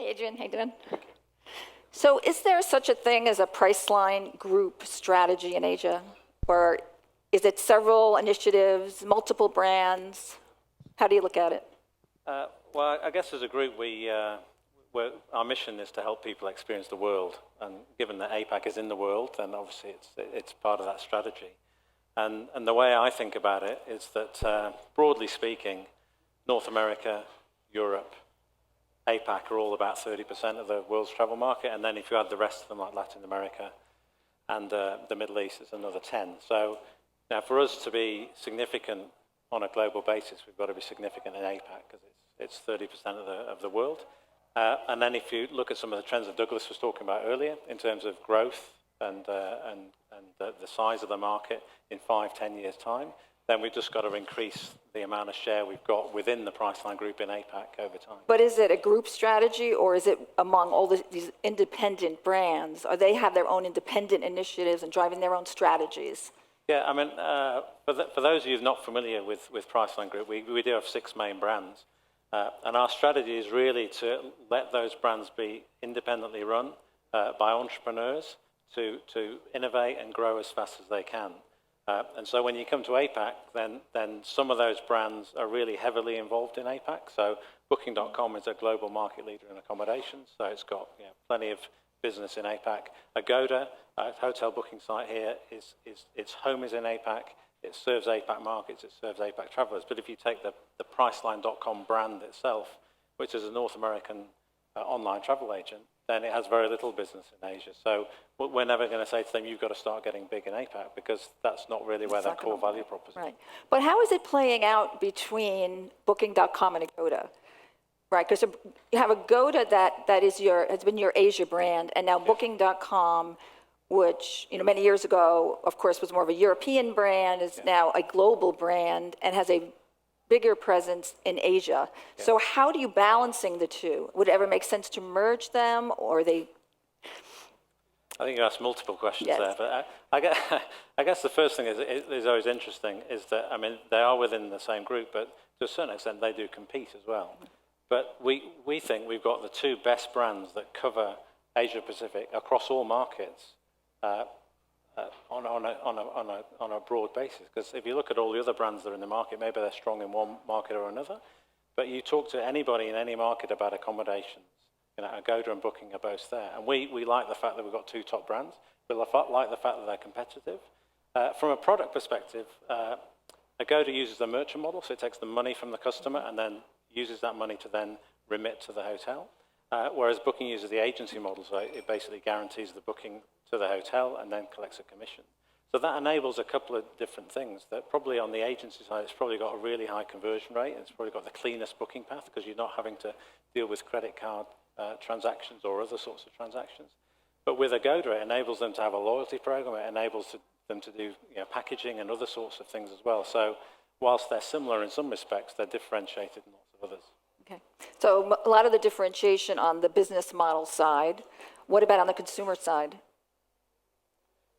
Adrian. How you doing? So is there such a thing as a Priceline group strategy in Asia? Or is it several initiatives, multiple brands? How do you look at it? Well, I guess as a group, our mission is to help people experience the world. And given that APAC is in the world, then obviously it's part of that strategy. And the way I think about it is that, broadly speaking, North America, Europe, APAC are all about 30% of the world's travel market. And then if you add the rest of them, like Latin America and the Middle East, it's another 10. So now for us to be significant on a global basis, we've got to be significant in APAC because it's 30% of the world. And then if you look at some of the trends that Douglas was talking about earlier in terms of growth and the size of the market in 5-10 years' time, then we've just got to increase the amount of share we've got within the Priceline group in APAC over time. But is it a group strategy, or is it among all these independent brands? Or they have their own independent initiatives and driving their own strategies? Yeah, I mean, for those of you not familiar with Priceline Group, we do have 6 main brands. And our strategy is really to let those brands be independently run by entrepreneurs to innovate and grow as fast as they can. And so when you come to APAC, then some of those brands are really heavily involved in APAC. So Booking.com is a global market leader in accommodations, so it's got plenty of business in APAC. Agoda, a hotel booking site here, its home is in APAC. It serves APAC markets, it serves APAC travelers. But if you take the Priceline.com brand itself, which is a North American online travel agent, then it has very little business in Asia. So we're never going to say to them, you've got to start getting big in APAC, because that's not really where their core value proposition is. Right. But how is it playing out between Booking.com and Agoda? Right, because you have Agoda that has been your Asia brand, and now Booking.com, which many years ago, of course, was more of a European brand, is now a global brand and has a bigger presence in Asia. Yeah. So how do you balancing the two? Would it ever make sense to merge them, or they? I think you asked multiple questions there, but I guess the first thing is always interesting is that, I mean, they are within the same group, but to a certain extent they do compete as well. But we think we've got the 2 best brands that cover Asia Pacific across all markets on a broad basis. Because if you look at all the other brands that are in the market, maybe they're strong in one market or another. But you talk to anybody in any market about accommodations, Agoda and Booking are both there. And we like the fact that we've got 2 top brands. We like the fact that they're competitive. From a product perspective, Agoda uses the merchant model, so it takes the money from the customer and then uses that money to then remit to the hotel. Whereas Booking uses the agency model, so it basically guarantees the booking to the hotel and then collects a commission. So that enables a couple of different things. That probably on the agency side, it's probably got a really high conversion rate. It's probably got the cleanest booking path because you're not having to deal with credit card transactions or other sorts of transactions. But with Agoda, it enables them to have a loyalty program. It enables them to do packaging and other sorts of things as well. So whilst they're similar in some respects, they're differentiated in lots of others. Okay. So a lot of the differentiation on the business model side. What about on the consumer side?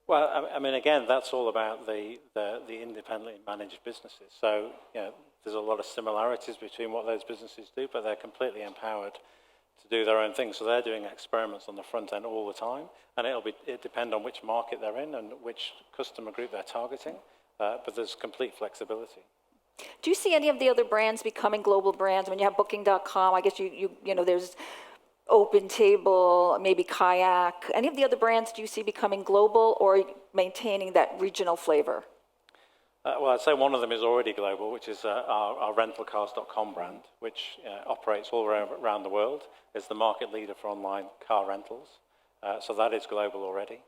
Well, I mean, again, that's all about the independently managed businesses. So, there's a lot of similarities between what those businesses do, but they're completely empowered to do their own thing. So they're doing experiments on the front end all the time, and it depends on which market they're in and which customer group they're targeting. But there's complete flexibility. Do you see any of the other brands becoming global brands? When you have Booking.com, I guess there's Opentable, maybe Kayak. Any of the other brands do you see becoming global or maintaining that regional flavor? Well, I'd say one of them is already global, which is our rentalcars.com brand, which operates all around the world. It's the market leader for online car rentals. So that is global already.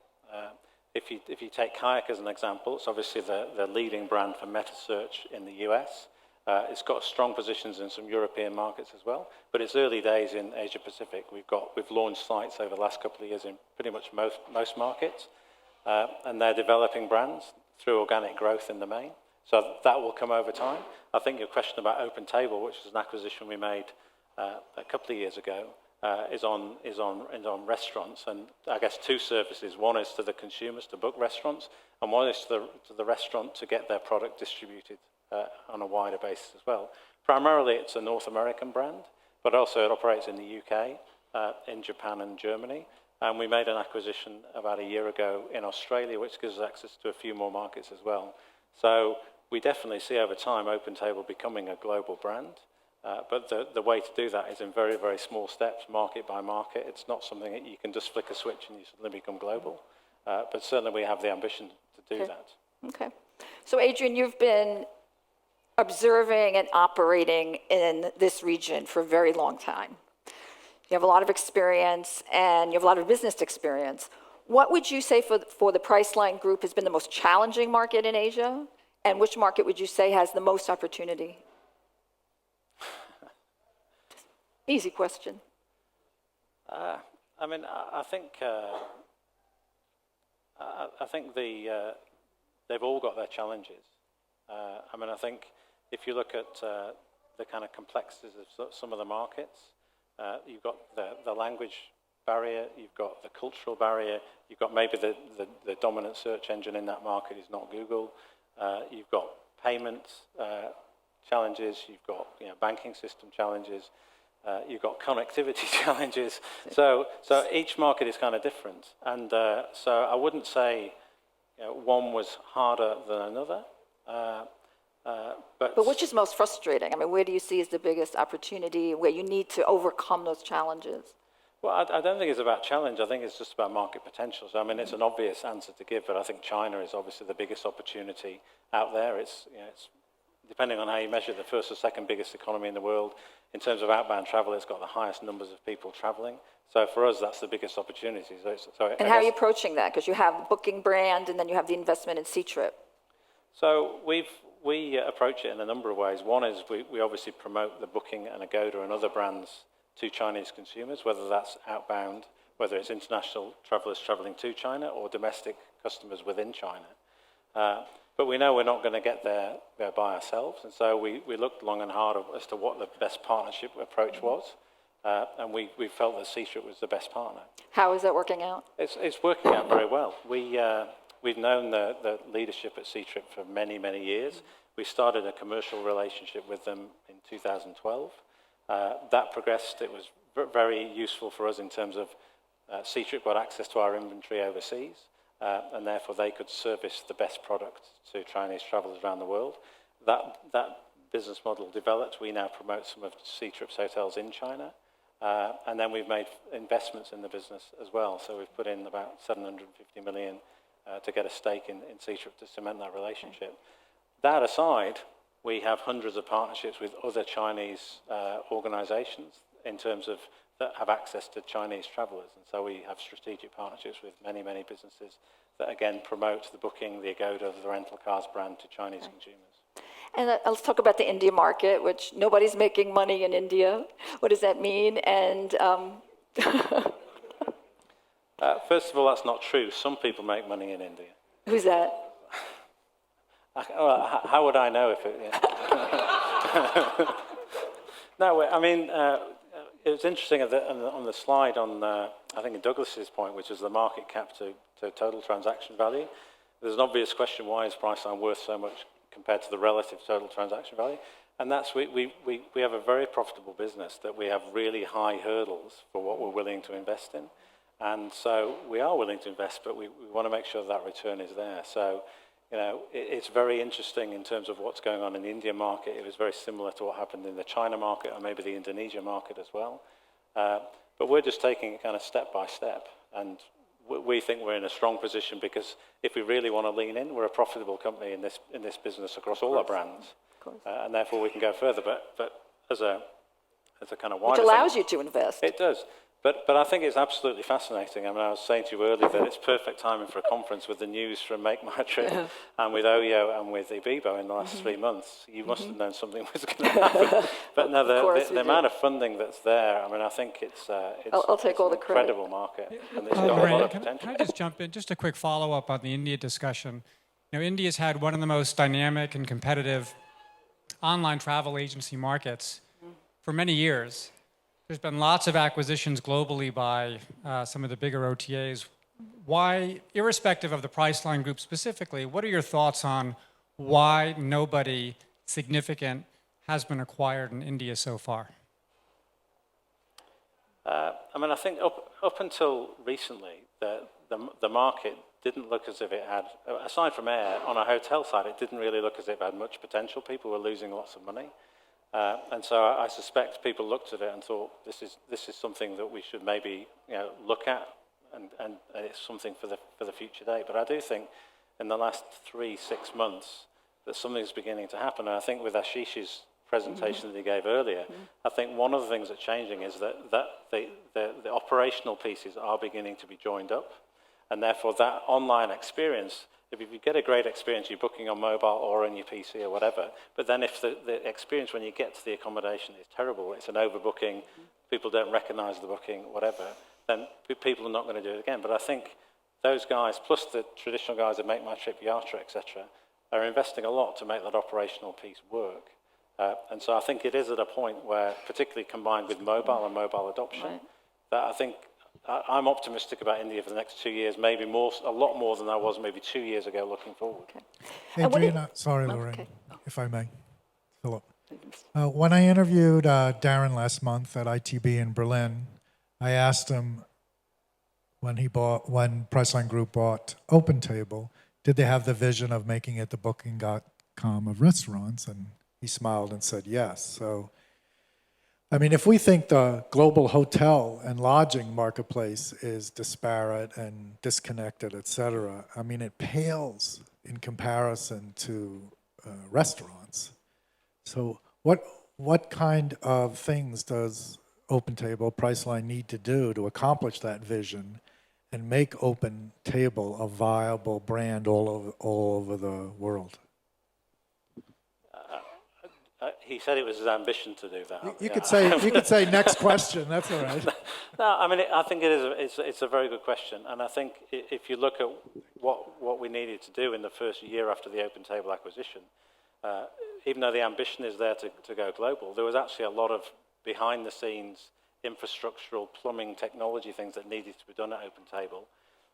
If you take Kayak as an example, it's obviously the leading brand for meta search in the US. It's got strong positions in some European markets as well, but it's early days in Asia Pacific. We've launched sites over the last couple of years in pretty much most markets, and they're developing brands through organic growth in the main. So that will come over time. I think your question about Opentable, which is an acquisition we made a couple of years ago, is on restaurants, and I guess 2 services. One is to the consumers to book restaurants, and one is to the restaurant to get their product distributed on a wider basis as well. Primarily, it's a North American brand, but also it operates in the UK, in Japan and Germany. And we made an acquisition about a year ago in Australia, which gives us access to a few more markets as well. So we definitely see over time Opentable becoming a global brand. But the way to do that is in very, very small steps, market by market. It's not something that you can just flick a switch and you suddenly become global. But certainly we have the ambition to do that. Okay. So Adrian, you've been observing and operating in this region for a very long time. You have a lot of experience and you have a lot of business experience. What would you say for the Priceline Group has been the most challenging market in Asia? And which market would you say has the most opportunity? Easy question. I mean, I think they've all got their challenges. I mean, I think if you look at the kind of complexities of some of the markets, you've got the language barrier, you've got the cultural barrier, you've got maybe the dominant search engine in that market is not Google, you've got payment challenges, you've got banking system challenges, you've got connectivity challenges. So each market is kind of different, and so I wouldn't say one was harder than another. But which is most frustrating? I mean, where do you see as the biggest opportunity where you need to overcome those challenges? Well, I don't think it's about challenge. I think it's just about market potential. So, I mean, it's an obvious answer to give, but I think China is obviously the biggest opportunity out there. It's depending on how you measure, the first or second biggest economy in the world. In terms of outbound travel, it's got the highest numbers of people traveling. So for us, that's the biggest opportunity. And how are you approaching that? Because you have the booking brand, and then you have the investment in Seatrip. So we approach it in a number of ways. One is we obviously promote the Booking and Agoda and other brands to Chinese consumers, whether that's outbound, whether it's international travelers traveling to China or domestic customers within China. But we know we're not going to get there by ourselves, and so we looked long and hard as to what the best partnership approach was, and we felt that Seatrip was the best partner. How is that working out? It's working out very well. We've known the leadership at Seatrip for many, many years. We started a commercial relationship with them in 2012. That progressed. It was very useful for us in terms of Seatrip got access to our inventory overseas, and therefore they could service the best product to Chinese travelers around the world. That business model developed. We now promote some of Seatrip's hotels in China, and then we've made investments in the business as well. So we've put in about 750 million to get a stake in Seatrip to cement that relationship. That aside, we have hundreds of partnerships with other Chinese organizations in terms of that have access to Chinese travelers. And so we have strategic partnerships with many, many businesses that, again, promote the Booking, the Agoda, the rental cars brand to Chinese consumers. And let's talk about the India market, which nobody's making money in India. What does that mean? And first of all, that's not true. Some people make money in India. Who's that? How would I know if it... Yeah. No, I mean, it was interesting on the slide on, I think, Douglas's point, which is the market cap to total transaction value. There's an obvious question, why is Priceline worth so much compared to the relative total transaction value? And that's, we have a very profitable business that we have really high hurdles for what we're willing to invest in. And so we are willing to invest, but we want to make sure that return is there. So, it's very interesting in terms of what's going on in the Indian market. It was very similar to what happened in the China market or maybe the Indonesia market as well. But we're just taking it kind of step by step. And we think we're in a strong position because if we really want to lean in, we're a profitable company in this business across all our brands. And therefore we can go further. But as a kind of wider Which allows thing, you to invest. It does. But I think it's absolutely fascinating. I mean, I was saying to you earlier that it's perfect timing for a conference with the news from Make My Trip and with Oyo and with Ibibo in the last 3 months. You must have known something was going to happen. But no, the amount of funding that's there, I mean, I think it's I'll take all the credit. Incredible market. And it's got a lot of potential. Can I just jump in? Just a quick follow-up on the India discussion. India's had one of the most dynamic and competitive online travel agency markets for many years. There's been lots of acquisitions globally by some of the bigger OTAs. Why, irrespective of the Priceline Group specifically, what are your thoughts on why nobody significant has been acquired in India so far? I mean, I think up until recently, the market didn't look as if it had, aside from air, on a hotel side, it didn't really look as if it had much potential. People were losing lots of money. And so I suspect people looked at it and thought, this is something that we should maybe look at, and it's something for the future day. But I do think in the last 3-6 months that something's beginning to happen. And I think with Ashish's presentation that he gave earlier, I think one of the things that's changing is that the operational pieces are beginning to be joined up, and therefore that online experience, if you get a great experience, you're booking on mobile or on your PC or whatever, but then if the experience when you get to the accommodation is terrible, it's an overbooking, people don't recognize the booking, whatever, then people are not going to do it again. But I think those guys, plus the traditional guys that make My Trip, Yatra, etc., are investing a lot to make that operational piece work. And so I think it is at a point where, particularly combined with mobile and mobile adoption, that I think I'm optimistic about India for the next 2 years, maybe more, a lot more than I was maybe 2 years ago looking forward. Okay. Adriana, sorry, Lorraine, okay. if I may. Philip. When I interviewed Darren last month at ITB in Berlin, I asked him when Priceline Group bought Opentable, did they have the vision of making it the Booking.com of restaurants? And he smiled and said yes. So, I mean, if we think the global hotel and lodging marketplace is disparate and disconnected, et cetera, I mean, it pales in comparison to restaurants. So what kind of things does Opentable, Priceline need to do to accomplish that vision and make Opentable a viable brand all over the world? He said it was his ambition to do that. You could say next question. That's all right. No, I mean, I think it's a very good question, and I think if you look at what we needed to do in the first year after the Opentable acquisition, even though the ambition is there to go global, there was actually a lot of behind-the-scenes infrastructural, plumbing, technology things that needed to be done at Opentable,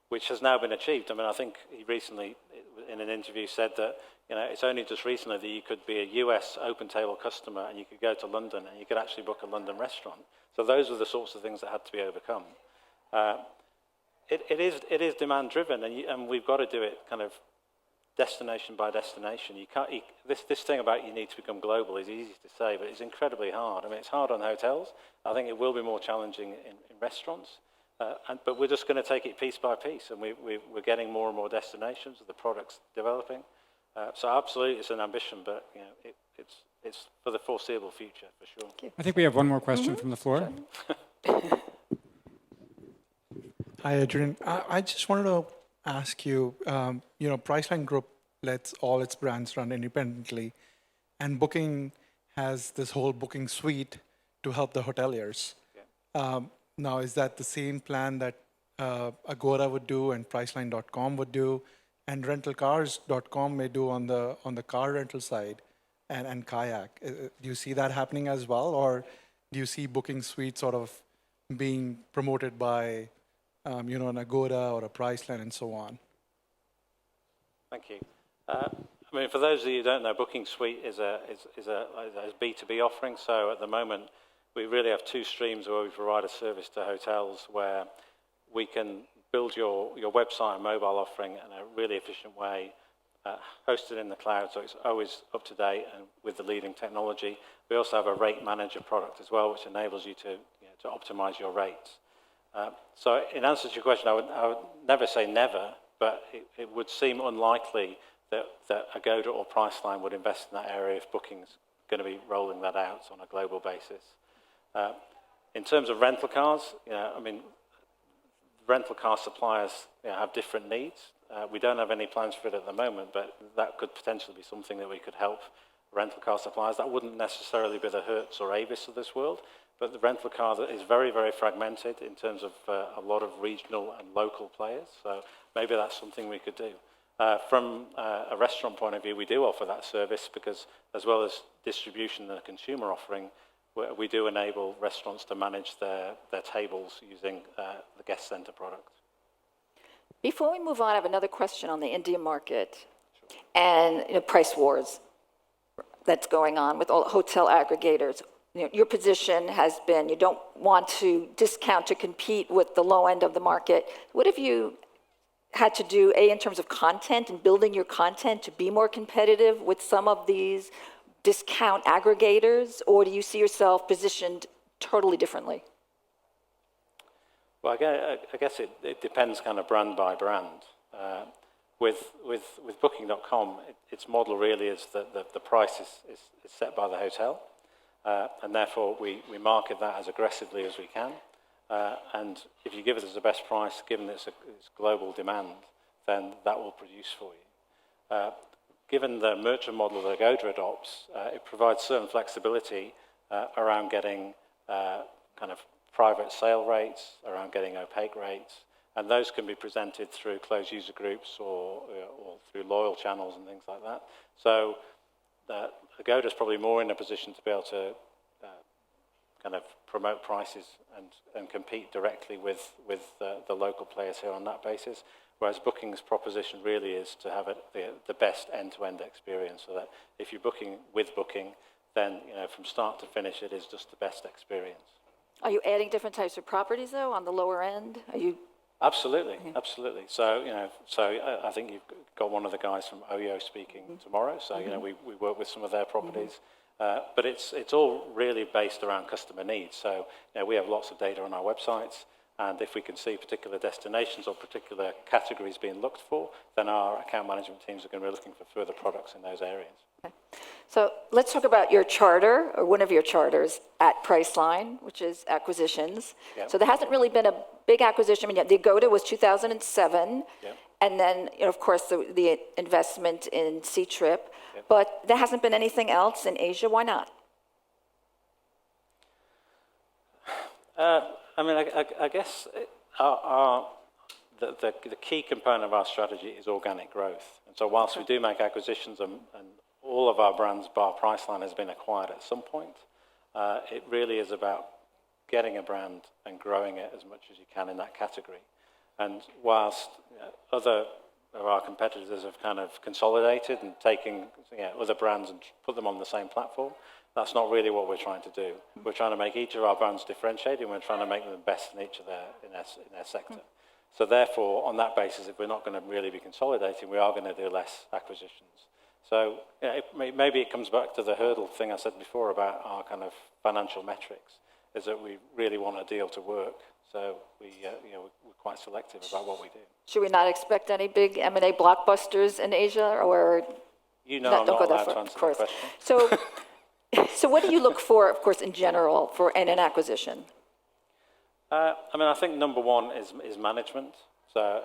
which has now been achieved. I mean, I think he recently, in an interview, said that it's only just recently that you could be a US Opentable customer and you could go to London and you could actually book a London restaurant. So those are the sorts of things that had to be overcome. It is demand driven, and we've got to do it kind of destination by destination. You can't. This thing about you need to become global is easy to say, but it's incredibly hard. I mean, it's hard on hotels. I think it will be more challenging in restaurants. But we're just going to take it piece by piece, and we're getting more and more destinations. The product's developing. So absolutely, it's an ambition, but it's for the foreseeable future for sure. I think we have one more question from the floor. Hi, Adrian. I just wanted to ask you, Priceline Group lets all its brands run independently, and Booking has this whole booking suite to help the hoteliers. Yeah. Now, is that the same plan that Agoda would do and Priceline.com would do, and rentalcars.com may do on the car rental side, and Kayak? Do you see that happening as well, or do you see Booking Suite sort of being promoted by an Agoda or a Priceline and so on? Thank you. I mean, for those of you who don't know, Booking Suite is a B2B offering. So at the moment, we really have two streams where we provide a service to hotels where we can build your website and mobile offering in a really efficient way, hosted in the cloud, so it's always up to date and with the leading technology. We also have a rate manager product as well, which enables you to optimize your rates. So in answer to your question, I would never say never, but it would seem unlikely that Agoda or Priceline would invest in that area if Booking's going to be rolling that out on a global basis. In terms of rental cars, I mean, rental car suppliers have different needs. We don't have any plans for it at the moment, but that could potentially be something that we could help rental car suppliers. That wouldn't necessarily be the Hertz or Avis of this world, but the rental car is very, very fragmented in terms of a lot of regional and local players. So maybe that's something we could do. From a restaurant point of view, we do offer that service because, as well as distribution and a consumer offering, we do enable restaurants to manage their tables using the guest center product. Before we move on, I have another question on the Indian market and price wars that's going on with all hotel aggregators. your position has been you don't want to discount to compete with the low end of the market. What have you had to do, A, in terms of content and building your content to be more competitive with some of these discount aggregators, or do you see yourself positioned totally differently? Well, I guess it depends kind of brand by brand. With Booking.com, its model really is that the price is set by the hotel, and therefore we market that as aggressively as we can. And if you give it as the best price, given it's global demand, then that will produce for you. Given the merchant model that Agoda adopts, it provides certain flexibility around getting kind of private sale rates, around getting opaque rates, and those can be presented through closed user groups or through loyal channels and things like that. So Agoda is probably more in a position to be able to kind of promote prices and compete directly with the local players here on that basis, whereas Booking's proposition really is to have the best end-to-end experience, so that if you're booking with Booking, then from start to finish it is just the best experience. Are you adding different types of properties, though, on the lower end? Are you? Absolutely, absolutely. So, I think you've got one of the guys from OYO speaking tomorrow. So, we work with some of their properties, but it's all really based around customer needs. So, we have lots of data on our websites, and if we can see particular destinations or particular categories being looked for, then our account management teams are going to be looking for further products in those areas. Okay. So let's talk about your charter, or one of your charters at Priceline, which is acquisitions. Yep. So there hasn't really been a big acquisition. I mean, the Agoda was 2007, Yep. and then, of course, the investment in Seatrip. Yep. But there hasn't been anything else in Asia. Why not? I guess the key component of our strategy is organic growth. And so whilst we do make acquisitions and all of our brands, bar Priceline, has been acquired at some point, it really is about getting a brand and growing it as much as you can in that category. And whilst other of our competitors have kind of consolidated and taken other brands and put them on the same platform, that's not really what we're trying to do. We're trying to make each of our brands differentiated, and we're trying to make them the best in each of their sector. So therefore, on that basis, if we're not going to really be consolidating, we are going to do less acquisitions. So maybe it comes back to the hurdle thing I said before about our kind of financial metrics, is that we really want a deal to work. So we're quite selective about what we do. Should we not expect any big M&A blockbusters in Asia, or? I'm not allowed to answer that question. So what do you look for, of course, in general, in an acquisition? I think number one is management. So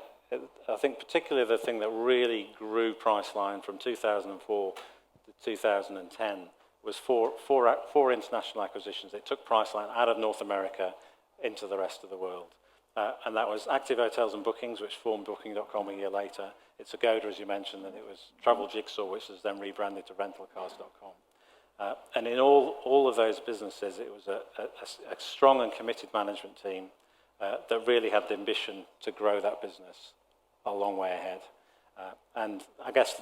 I think particularly the thing that really grew Priceline from 2004 to 2010 was four international acquisitions. It took Priceline out of North America into the rest of the world. And that was Active Hotels and Bookings, which formed Booking.com a year later. It's Agoda, as you mentioned, and it was Travel Jigsaw, which was then rebranded to RentalCars.com. And in all of those businesses, it was a strong and committed management team that really had the ambition to grow that business a long way ahead. And I guess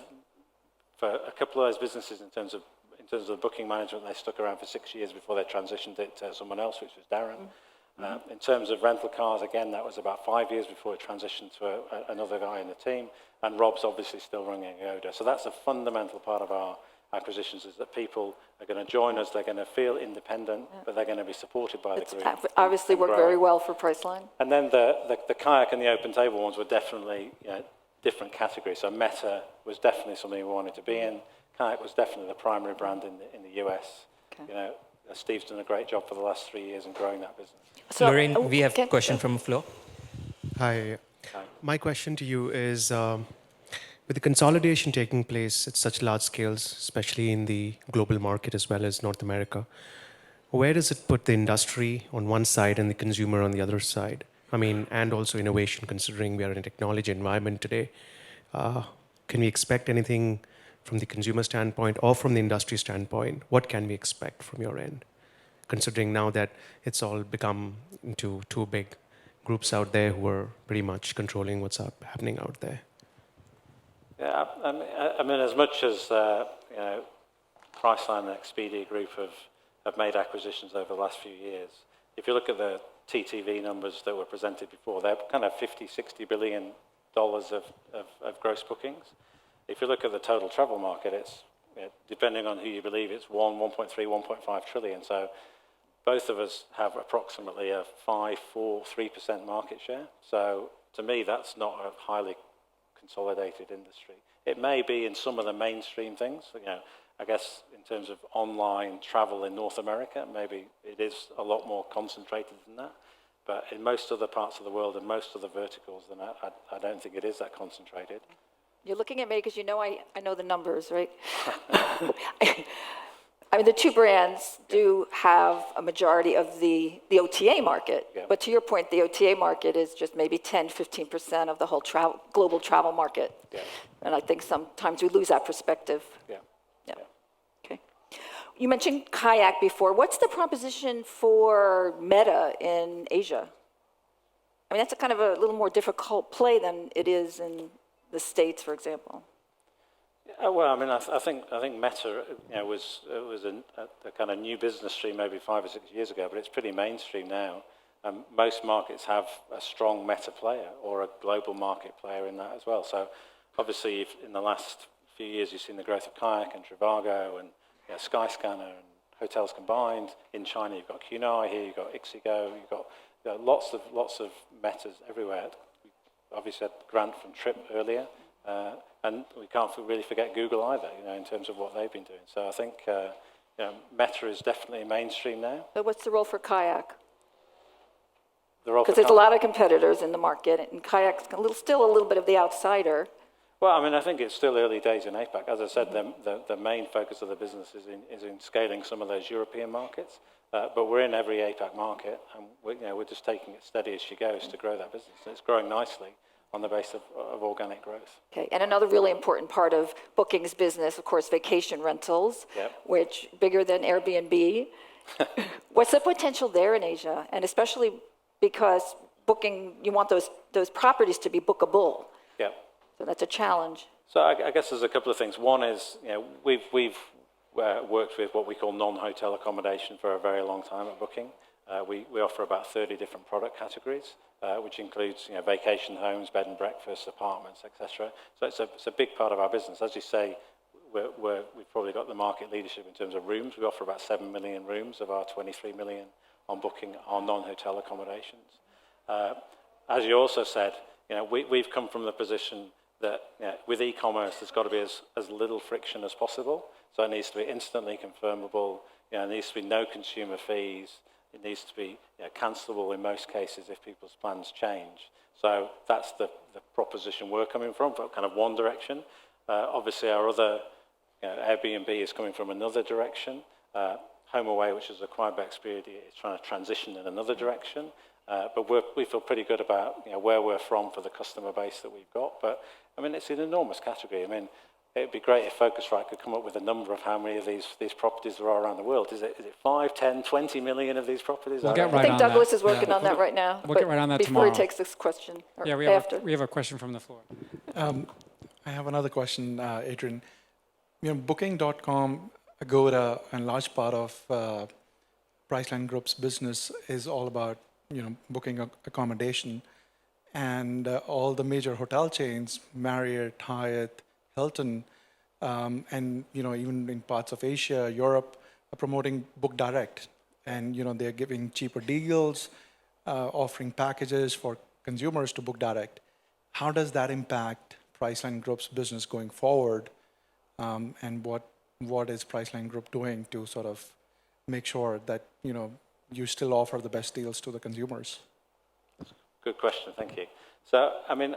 for a couple of those businesses, in terms of the booking management, they stuck around for 6 years before they transitioned it to someone else, which was Darren. In terms of rental cars, again, that was about 5 years before it transitioned to another guy in the team. And Rob's obviously still running Agoda. So that's a fundamental part of our acquisitions, is that people are going to join us, they're going to feel independent, but they're going to be supported by the group. Obviously worked very well for Priceline. And then the Kayak and the Opentable ones were definitely different categories. So Meta was definitely something we wanted to be in. Kayak was definitely the primary brand in the US. Okay. Steve's done a great job for the last 3 years in growing that business. So, Lorraine, we have a question from Flo. Hi. My question to you is, with the consolidation taking place at such large scales, especially in the global market as well as North America, where does it put the industry on one side and the consumer on the other side? And also innovation, considering we are in a technology environment today. Can we expect anything from the consumer standpoint or from the industry standpoint? What can we expect from your end, considering now that it's all become into two big groups out there who are pretty much controlling what's happening out there? Yeah, as much as Priceline and Expedia Group have have made acquisitions over the last few years. If you look at the TTV numbers that were presented before, they're kind of $50–60 billion of gross bookings. If you look at the total travel market, it's, depending on who you believe, it's 1.3, 1.5 trillion. So both of us have approximately a 5, 4, 3% market share. So to me, that's not a highly consolidated industry. It may be in some of the mainstream things. I guess in terms of online travel in North America, maybe it is a lot more concentrated than that. But in most other parts of the world and most other verticals, then I don't think it is that concentrated. You're looking at me because I know the numbers, right? I mean, the two brands do have a majority of the OTA market. Yeah. But to your point, the OTA market is just maybe 10–15% of the whole global travel market. Yeah. And I think sometimes we lose that perspective. Yeah. Yeah. Okay. You mentioned Kayak before. What's the proposition for Meta in Asia? I mean, that's a kind of a little more difficult play than it is in the States, for example. Well, I mean, I think Meta, was a kind of new business stream maybe 5 or 6 years ago, but it's pretty mainstream now. Most markets have a strong Meta player or a global market player in that as well. So, obviously, in the last few years, you've seen the growth of Kayak and Trivago and Skyscanner and hotels combined. In China, you've got Kunai. Here, you've got Ixigo. You've got lots of Metas everywhere. We obviously had Grant from Trip earlier. And we can't really forget Google either, in terms of what they've been doing. So I think Meta is definitely mainstream now. But what's the role for Kayak? Because there's a lot of competitors in the market, and Kayak's still a little bit of the outsider. Well, I mean, I think it's still early days in APAC. As I said, the main focus of the business is in scaling some of those European markets. But we're in every APAC market, and we're just taking it steady as she goes to grow that business. And it's growing nicely on the basis of organic growth. Okay, and another really important part of Booking's business, of course, vacation rentals, Yep. which bigger than Airbnb. What's the potential there in Asia? And especially because Booking, you want those properties to be bookable. Yeah. So that's a challenge. So I guess there's a couple of things. One is, we've worked with what we call non-hotel accommodation for a very long time at Booking. We offer about 30 different product categories, which includes vacation homes, bed and breakfast, apartments, etc. So it's a big part of our business. As you say, we've probably got the market leadership in terms of rooms. We offer about 7 million rooms of our 23 million on Booking on non-hotel accommodations. As you also said, we've come from the position that with e-commerce, there's got to be as little friction as possible. So it needs to be instantly confirmable. There needs to be no consumer fees. It needs to be cancelable in most cases if people's plans change. So that's the proposition we're coming from kind of one direction. Obviously, our other Airbnb is coming from another direction. HomeAway, which is acquired by Expedia, is trying to transition in another direction. But we feel pretty good about where we're from for the customer base that we've got. But I mean, it's an enormous category. I mean, it'd be great if Phocuswright could come up with a number of how many of these properties there are around the world. Is it 5, 10, 20 million of these properties? We'll get right I think on Douglas that. is working on that right now. We'll get right on that before he tomorrow. takes this question. Or Yeah, after. we have a question from the floor. I have another question, Adrian. Booking.com, Agoda, and large part of Priceline Group's business is all about booking accommodation, and all the major hotel chains, Marriott, Hyatt, Hilton, and even in parts of Asia, Europe, are promoting Book Direct, and they're giving cheaper deals, offering packages for consumers to book direct. How does that impact Priceline Group's business going forward, and what is Priceline Group doing to sort of make sure that you still offer the best deals to the consumers? Good question, thank you. So, I mean,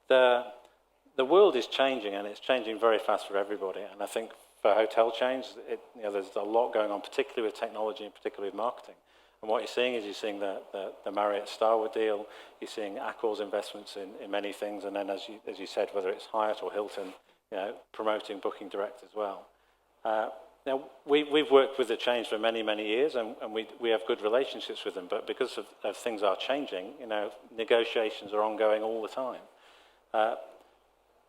the world is changing, and it's changing very fast for everybody. And I think for hotel chains, there's a lot going on, particularly with technology and particularly with marketing. And what you're seeing is the Marriott Starwood deal. You're seeing Accor's investments in many things, and then as you said, whether it's Hyatt or Hilton, promoting Booking Direct as well. Now, we've worked with the chains for many, many years, and we have good relationships with them, but because of things are changing, negotiations are ongoing all the time.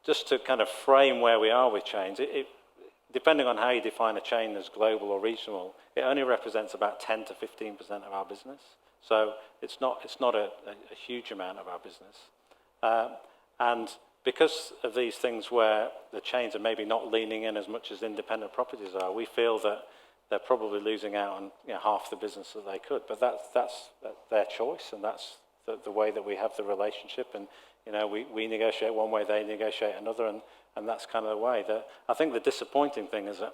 Just to kind of frame where we are with chains, depending on how you define a chain as global or regional, it only represents about 10 to 15% of our business. So it's not a huge amount of our business. And because of these things where the chains are maybe not leaning in as much as independent properties are, we feel that they're probably losing out on half the business that they could. But that's their choice, and that's the way that we have the relationship. And we negotiate one way, they negotiate another, and that's kind of the way. I think the disappointing thing is that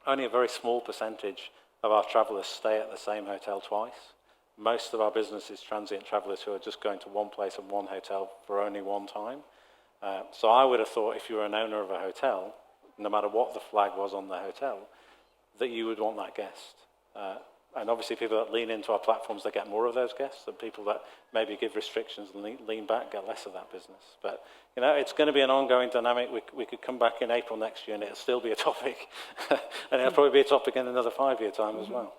only a very small percentage of our travellers stay at the same hotel twice. Most of our business is transient travellers who are just going to one place and one hotel for only one time. So I would have thought if you were an owner of a hotel, no matter what the flag was on the hotel, that you would want that guest. And obviously people that lean into our platforms, they get more of those guests, and people that maybe give restrictions and lean back get less of that business. But, it's going to be an ongoing dynamic. We could come back in April next year and it'll still be a topic. And it'll probably be a topic in another 5-year time as well.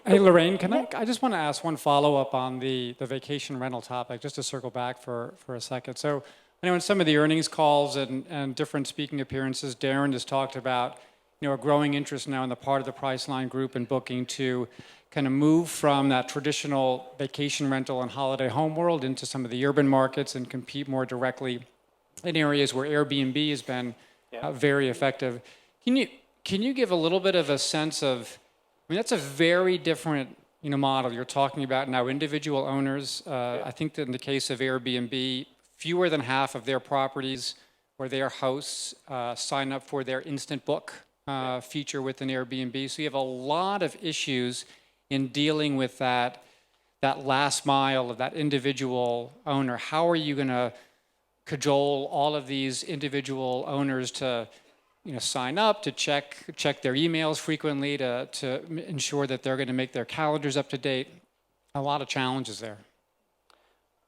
Hey, Lorraine, I just want to ask one follow-up on the vacation rental topic, just to circle back for a second. So I know in some of the earnings calls and different speaking appearances, Darren has talked about a growing interest now on the part of the Priceline Group and Booking to kind of move from that traditional vacation rental and holiday home world into some of the urban markets and compete more directly in areas where Airbnb has been very effective. Can you give a little bit of a sense of, that's a very different model you're talking about now. Individual owners, I think that in the case of Airbnb, fewer than half of their properties where their hosts sign up for their instant book feature within Airbnb. So you have a lot of issues in dealing with that last mile of that individual owner. How are you going to cajole all of these individual owners to sign up, to check their emails frequently, to ensure that they're going to make their calendars up to date? A lot of challenges there.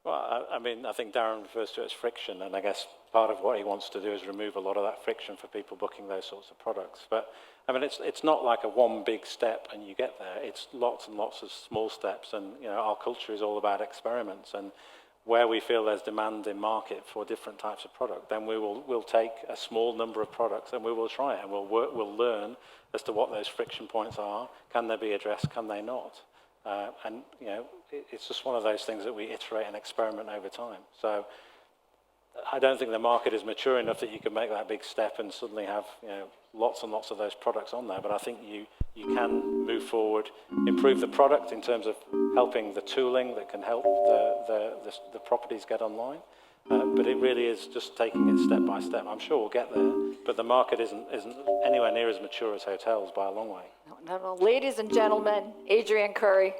Well, I think Darren refers to it as friction, and I guess part of what he wants to do is remove a lot of that friction for people booking those sorts of products. But, it's not like a one big step and you get there. It's lots and lots of small steps, and, our culture is all about experiments, and where we feel there's demand in market for different types of product, then we'll take a small number of products and we will try it, and we'll learn as to what those friction points are. Can they be addressed? Can they not? And it's just one of those things that we iterate and experiment over time. So I don't think the market is mature enough that you can make that big step and suddenly have lots and lots of those products on there. But I think you can move forward, improve the product in terms of helping the tooling that can help the properties get online. But it really is just taking it step by step. I'm sure we'll get there, but the market isn't anywhere near as mature as hotels by a long way. No. Ladies and gentlemen, Adrian Curry.